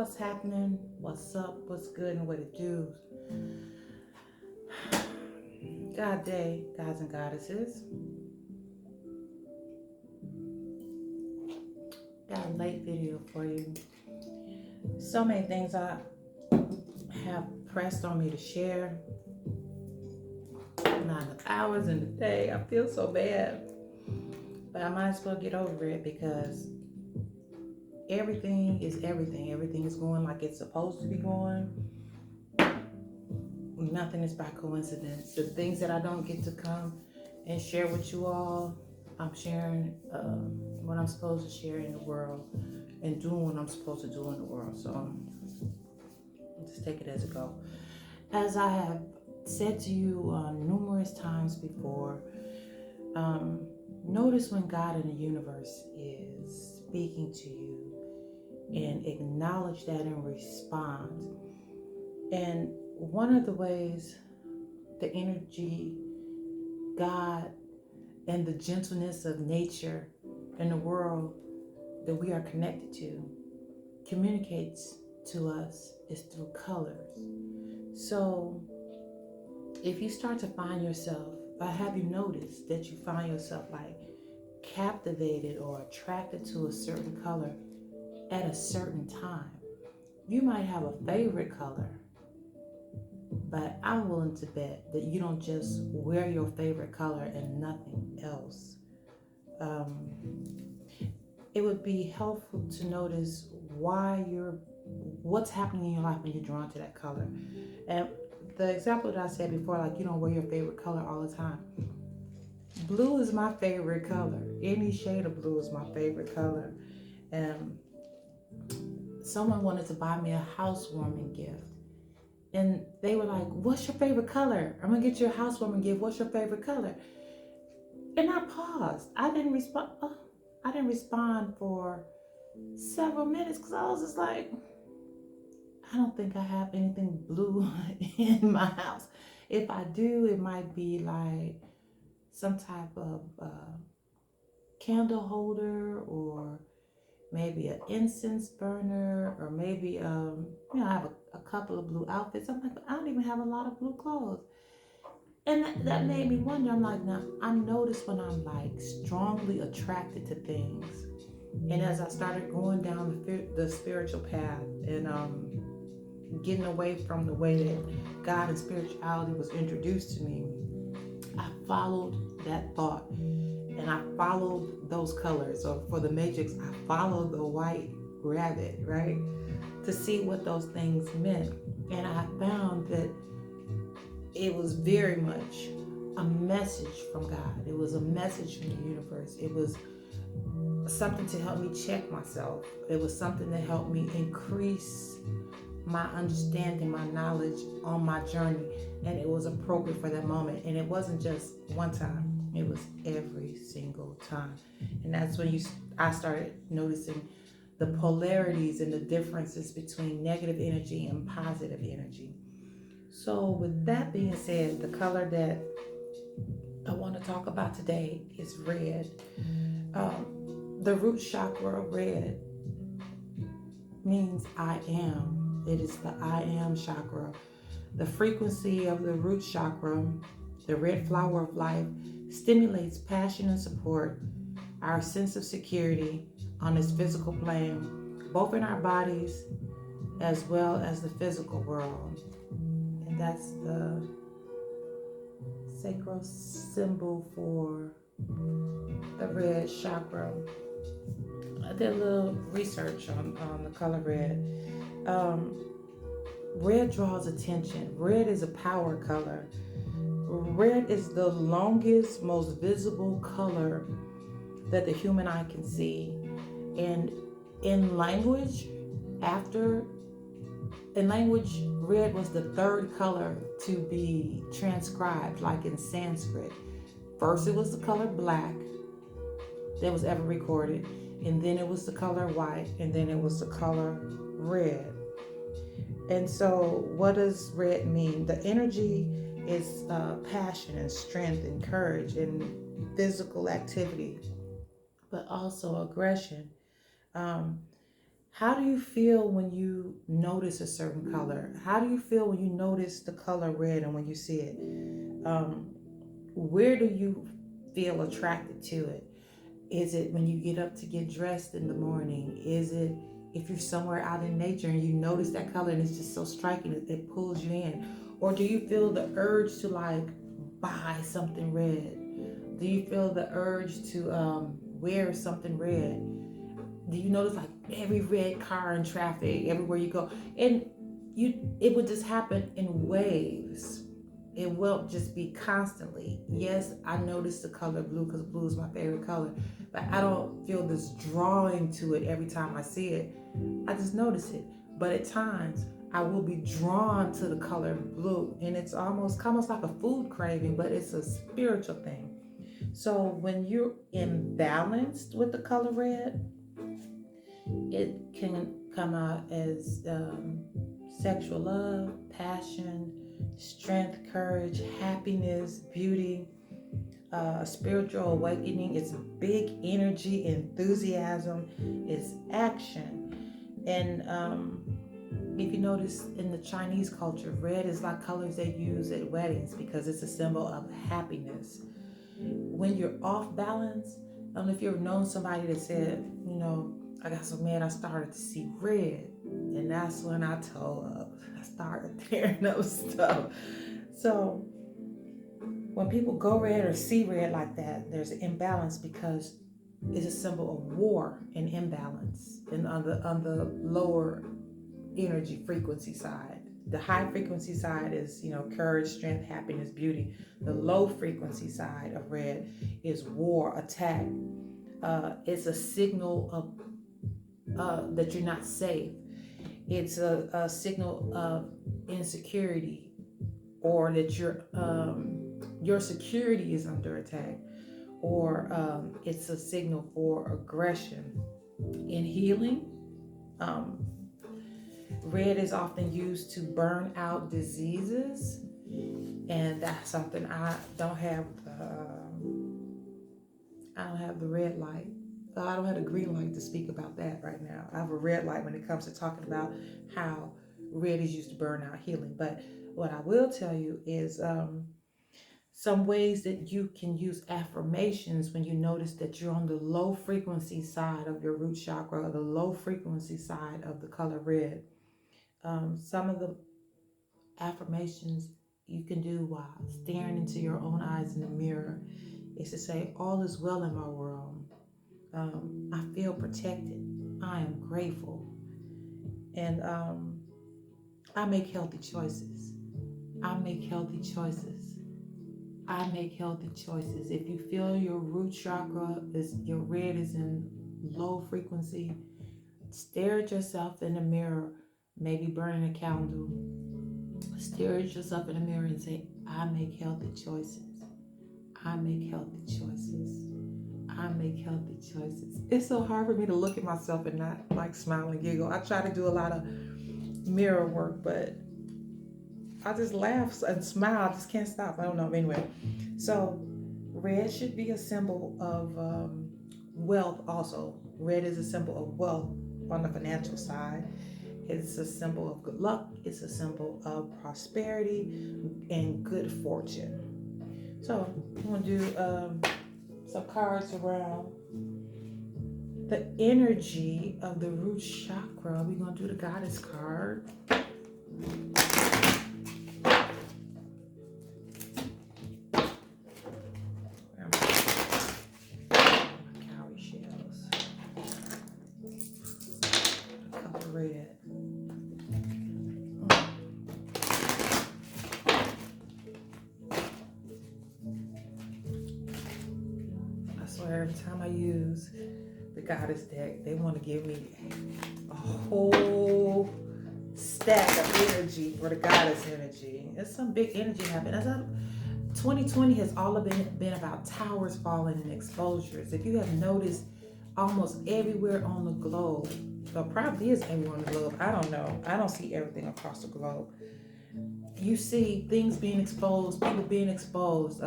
what's happening, what's up, what's good, and what it do. God day, gods and goddesses. Got a late video for you. So many things I have pressed on me to share. Not enough hours in the day. I feel so bad. But I might as well get over it because everything is everything. Everything is going like it's supposed to be going. Nothing is by coincidence. The things that I don't get to come and share with you all, I'm sharing what I'm supposed to share in the world and doing what I'm supposed to do in the world. So just take it as it goes. As I have said to you numerous times before, notice when God in the universe is speaking to you and acknowledge that and respond. And one of the ways the energy, God, and the gentleness of nature and the world that we are connected to communicates to us is through colors. So if you start to find yourself, have you noticed that you find yourself like captivated or attracted to a certain color at a certain time? You might have a favorite color, but I'm willing to bet that you don't just wear your favorite color and nothing else. It would be helpful to notice what's happening in your life when you're drawn to that color. And the example that I said before, like you don't wear your favorite color all the time. Blue is my favorite color. Any shade of blue is my favorite color. And someone wanted to buy me a housewarming gift. And they were like, what's your favorite color? I'm gonna get you a housewarming gift. What's your favorite color? And I paused. I didn't respond for several minutes because I was just like, I don't think I have anything blue in my house. If I do, it might be like some type of candle holder, or maybe an incense burner, or maybe I have a couple of blue outfits. I'm like, I don't even have a lot of blue clothes. And that made me wonder. I'm like, now I notice when I'm like strongly attracted to things, and as I started going down the spiritual path and getting away from the way that God and spirituality was introduced to me, I followed that thought. And I followed those colors. So for the matrix, I followed the white rabbit, right? To see what those things meant. And I found that it was very much a message from God. It was a message from the universe. It was something to help me check myself. It was something to help me increase my understanding, my knowledge on my journey. And it was appropriate for that moment. And it wasn't just one time. It was every single time. And that's when I started noticing the polarities and the differences between negative energy and positive energy. So with that being said, the color that I want to talk about today is red. The root chakra red means I am. It is the I am chakra. The frequency of the root chakra, the red flower of life, stimulates passion and support, our sense of security on this physical plane, both in our bodies as well as the physical world. And that's the sacral symbol for the red chakra. I did a little research on the color red. Red draws attention. Red is a power color. Red is the longest, most visible color that the human eye can see. And in language, red was the third color to be transcribed, like in Sanskrit. First, it was the color black that was ever recorded, and then it was the color white, and then it was the color red. And so what does red mean? The energy is passion and strength and courage and physical activity, but also aggression. How do you feel when you notice a certain color? How do you feel when you notice the color red and when you see it? Where do you feel attracted to it? Is it when you get up to get dressed in the morning? Is it if you're somewhere out in nature and you notice that color and it's just so striking, it pulls you in? Or do you feel the urge to like buy something red? Do you feel the urge to wear something red? Do you notice like every red car in traffic everywhere you go? And it would just happen in waves. It won't just be constantly. Yes, I notice the color blue because blue is my favorite color, but I don't feel this drawing to it every time I see it. I just notice it. But at times I will be drawn to the color blue, and it's almost like a food craving, but it's a spiritual thing. So when you're imbalanced with the color red, it can come out as sexual love, passion, strength, courage, happiness, beauty, spiritual awakening. It's big energy, enthusiasm, it's action. And if you notice in the Chinese culture, red is like colors they use at weddings because it's a symbol of happiness. When you're off balance, I don't know if you ever known somebody that said, I got so mad I started to see red. And that's when I told up. I started tearing up stuff. So when people go red or see red like that, there's an imbalance because it's a symbol of war and imbalance. And on the lower energy frequency side, the high frequency side is, courage, strength, happiness, beauty. The low frequency side of red is war, attack. It's a signal of that you're not safe. It's a signal of insecurity, or that your security is under attack, or it's a signal for aggression. In healing, red is often used to burn out diseases, and that's something I don't have. I don't have the red light. I don't have the green light to speak about that right now. I have a red light when it comes to talking about how red is used to burn out healing. But what I will tell you is some ways that you can use affirmations when you notice that you're on the low frequency side of your root chakra, or the low frequency side of the color red. Some of the affirmations you can do while staring into your own eyes in the mirror is to say, all is well in my world. I feel protected. I am grateful. And I make healthy choices. I make healthy choices. I make healthy choices. If you feel your root chakra, your red is in low frequency, stare at yourself in the mirror, maybe burning a candle. Stare at yourself in the mirror and say, I make healthy choices. I make healthy choices. I make healthy choices. It's so hard for me to look at myself and not like smile and giggle. I try to do a lot of mirror work, but I just laugh and smile. I just can't stop. I don't know. Anyway, so red should be a symbol of wealth also. Red is a symbol of wealth on the financial side. It's a symbol of good luck. It's a symbol of prosperity and good fortune. So I'm going to do some cards around the energy of the root chakra. We're going to do the goddess card. Cowrie shells. Color red. Every time I use the goddess deck, they want to give me a whole stack of energy for the goddess energy. There's some big energy happening. 2020 has all been about towers falling and exposures. If you have noticed, almost everywhere on the globe, or probably is everywhere on the globe, I don't know. I don't see everything across the globe. You see things being exposed, people being exposed.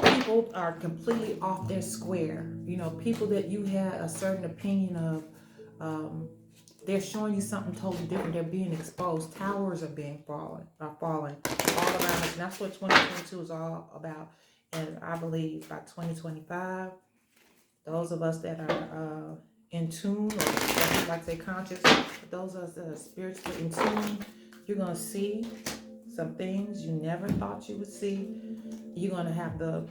People people are completely off their square. You know, people that you had a certain opinion of, they're showing you something totally different. They're being exposed. Towers are falling all around us. And that's what 2022 is all about. And I believe by 2025, those of us that are in tune, or like say conscious, but those of us that are spiritually in tune, you're going to see some things you never thought you would see. You're going to have the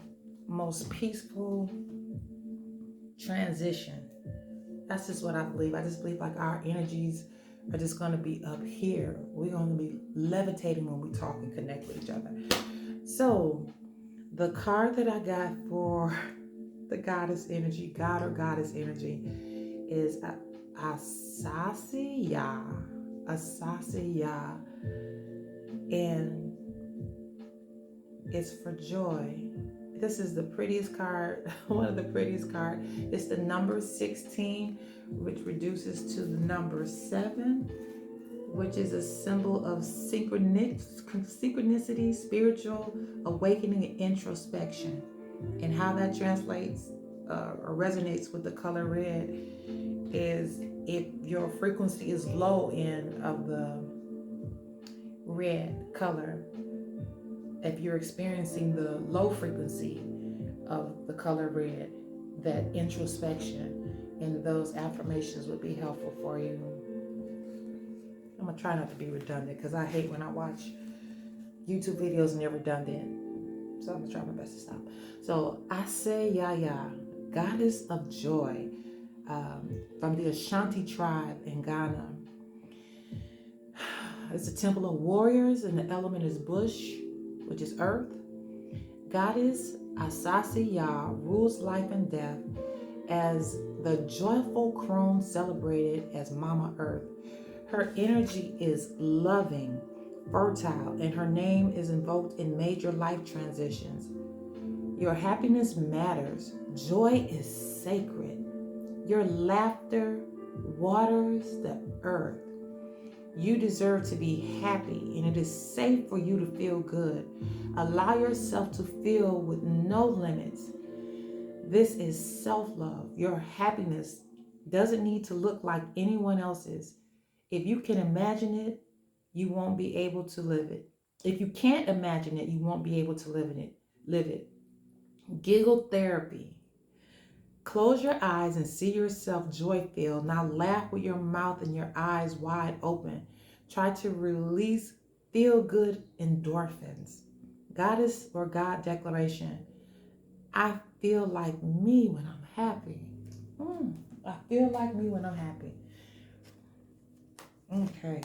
most peaceful transition. That's just what I believe. I just believe like our energies are just going to be up here. We're going to be levitating when we talk and connect with each other. So the card that I got for the goddess energy, God or goddess energy, is Asasiya. Asasiya. And it's for joy. This is the prettiest card, one of the prettiest cards. It's the number 16, which reduces to the number 7, which is a symbol of synchronicity, spiritual awakening, and introspection. And how that translates or resonates with the color red is if your frequency is low end of the red color, if you're experiencing the low frequency of the color red, that introspection and those affirmations would be helpful for you. I'm gonna try not to be redundant because I hate when I watch YouTube videos and they're redundant. So I'm gonna try my best to stop. So Asasiya, goddess of joy, from the Ashanti tribe in Ghana. It's a temple of warriors, and the element is bush, which is earth. Goddess Asasiya rules life and death as the joyful crone celebrated as Mama Earth. Her energy is loving, fertile, and her name is invoked in major life transitions. Your happiness matters. Joy is sacred. Your laughter waters the earth. You deserve to be happy, and it is safe for you to feel good. Allow yourself to feel with no limits. This is self-love. Your happiness doesn't need to look like anyone else's. If you can imagine it, you won't be able to live it. If you can't imagine it, you won't be able to live it. Giggle therapy. Close your eyes and see yourself joy-filled. Now laugh with your mouth and your eyes wide open. Try to release feel-good endorphins. Goddess or God declaration. I feel like me when I'm happy. I feel like me when I'm happy. Okay.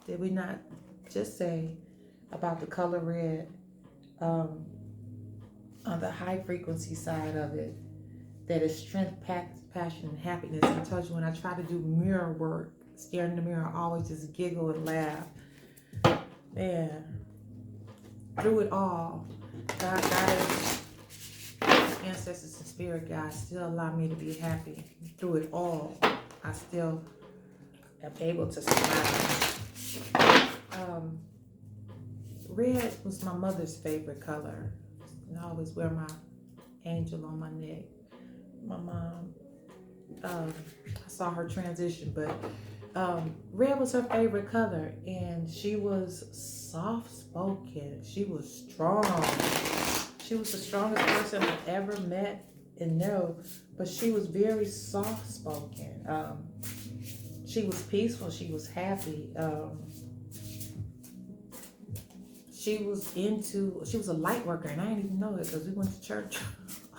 Did we not just say about the color red? On the high frequency side of it, that is strength, passion, and happiness. I told you when I try to do mirror work, staring in the mirror, I always just giggle and laugh. Man, through it all, God, ancestors and spirit guides still allow me to be happy. Through it all, I still am able to smile. Red was my mother's favorite color. And I always wear my angel on my neck. My mom, I saw her transition, but red was her favorite color, and she was soft-spoken. She was strong. She was the strongest person I've ever met and know, but she was very soft-spoken. She was peaceful. She was happy. She was a light worker, and I didn't even know it because we went to church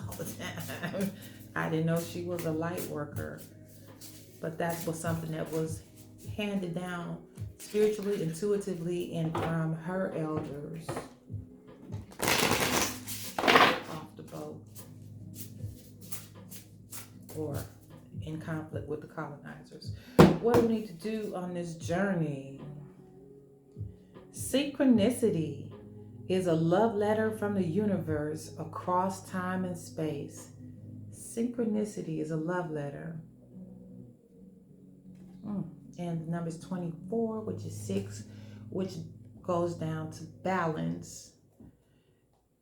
all the time. I didn't know she was a light worker, but that was something that was handed down spiritually, intuitively, and from her elders off the boat or in conflict with the colonizers. What do we need to do on this journey? Synchronicity is a love letter from the universe across time and space. Synchronicity is a love letter. And the number is 24, which is 6, which goes down to balance.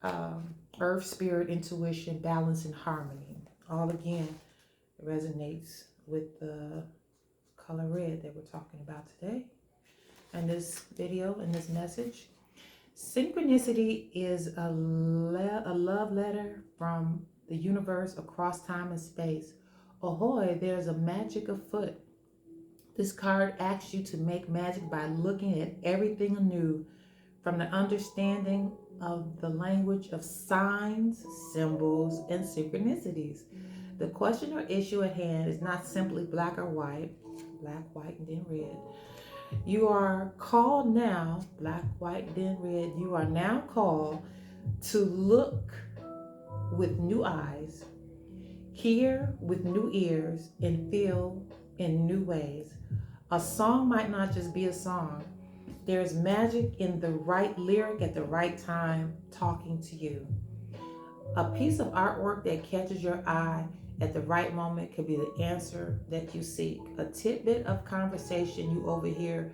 earth, spirit, intuition, balance, and harmony. All again resonates with the color red that we're talking about today. And this video and this message. Synchronicity is a love letter from the universe across time and space. Ahoy, there's a magic afoot. This card asks you to make magic by looking at everything anew from the understanding of the language of signs, symbols, and synchronicities. The question or issue at hand is not simply black or white, black, white, and then red. You are called now, black, white, then red. You are now called to look with new eyes, hear with new ears, and feel in new ways. A song might not just be a song. There's magic in the right lyric at the right time talking to you. A piece of artwork that catches your eye at the right moment could be the answer that you seek. A tidbit of conversation you overhear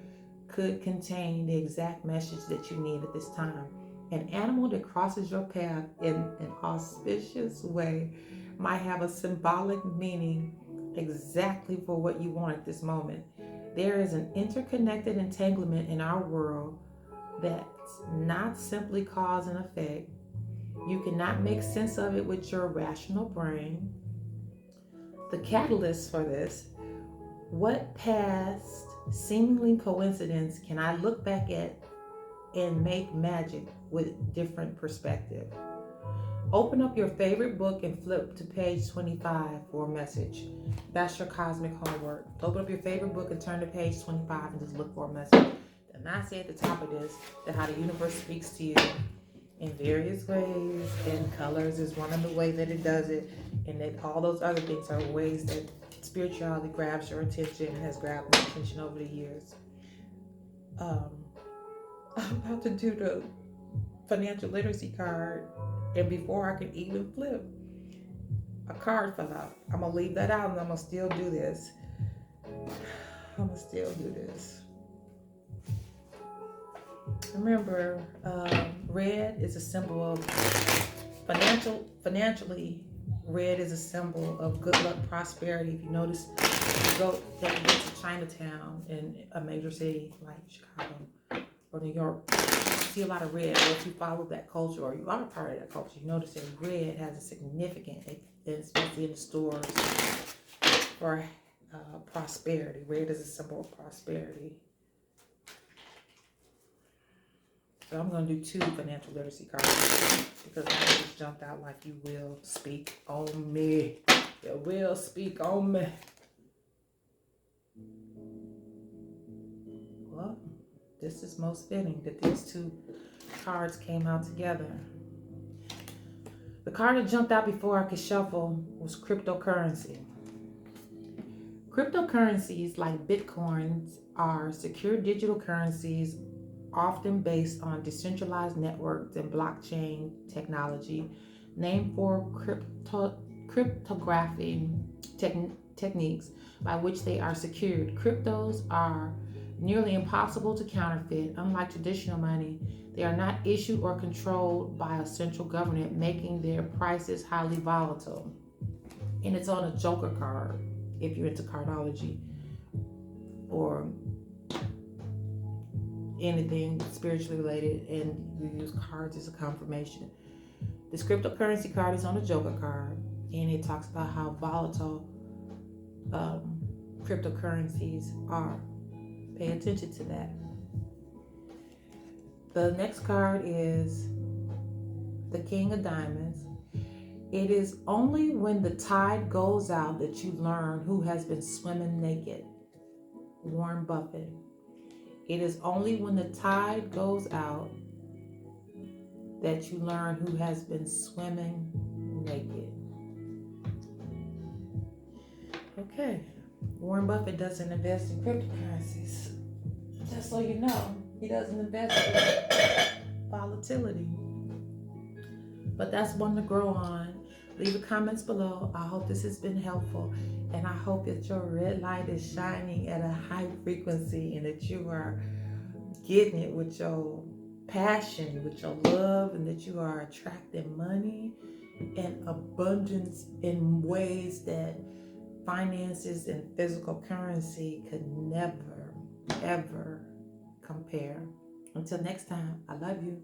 could contain the exact message that you need at this time. An animal that crosses your path in an auspicious way might have a symbolic meaning exactly for what you want at this moment. There is an interconnected entanglement in our world that's not simply cause and effect. You cannot make sense of it with your rational brain. The catalyst for this, what past seemingly coincidence can I look back at and make magic with different perspective? Open up your favorite book and flip to page 25 for a message. That's your cosmic homework. Open up your favorite book and turn to page 25 and just look for a message. And I say at the top of this that how the universe speaks to you in various ways, and colors is one of the ways that it does it, and that all those other things are ways that spirituality grabs your attention and has grabbed my attention over the years. I'm about to do the financial literacy card, and before I can even flip, a card fell out. I'm gonna leave that out, and I'm gonna still do this. Remember, red is a symbol of financially. Red is a symbol of good luck, prosperity. If you notice, you go to Chinatown in a major city like Chicago or New York, you see a lot of red. Or if you follow that culture or you are a part of that culture, you notice that red has a significant, especially in the stores, for prosperity. Red is a symbol of prosperity. So I'm going to do 2 financial literacy cards because I just jumped out like you will speak on me. You will speak on me. Well, this is most fitting that these 2 cards came out together. The card that jumped out before I could shuffle was cryptocurrency. Cryptocurrencies like Bitcoins are secure digital currencies often based on decentralized networks and blockchain technology, named for cryptography techniques by which they are secured. Cryptos are nearly impossible to counterfeit. Unlike traditional money, they are not issued or controlled by a central government, making their prices highly volatile. And it's on a Joker card if you're into cardology or anything spiritually related, and you use cards as a confirmation. This cryptocurrency card is on a Joker card, and it talks about how volatile cryptocurrencies are. Pay attention to that. The next card is the King of Diamonds. It is only when the tide goes out that you learn who has been swimming naked. Warren Buffett. It is only when the tide goes out that you learn who has been swimming naked. Okay, Warren Buffett doesn't invest in cryptocurrencies. Just so you know, he doesn't invest in volatility. But that's one to grow on. Leave the comments below. I hope this has been helpful, and I hope that your red light is shining at a high frequency and that you are getting it with your passion, with your love, and that you are attracting money and abundance in ways that finances and physical currency could never, ever compare. Until next time, I love you.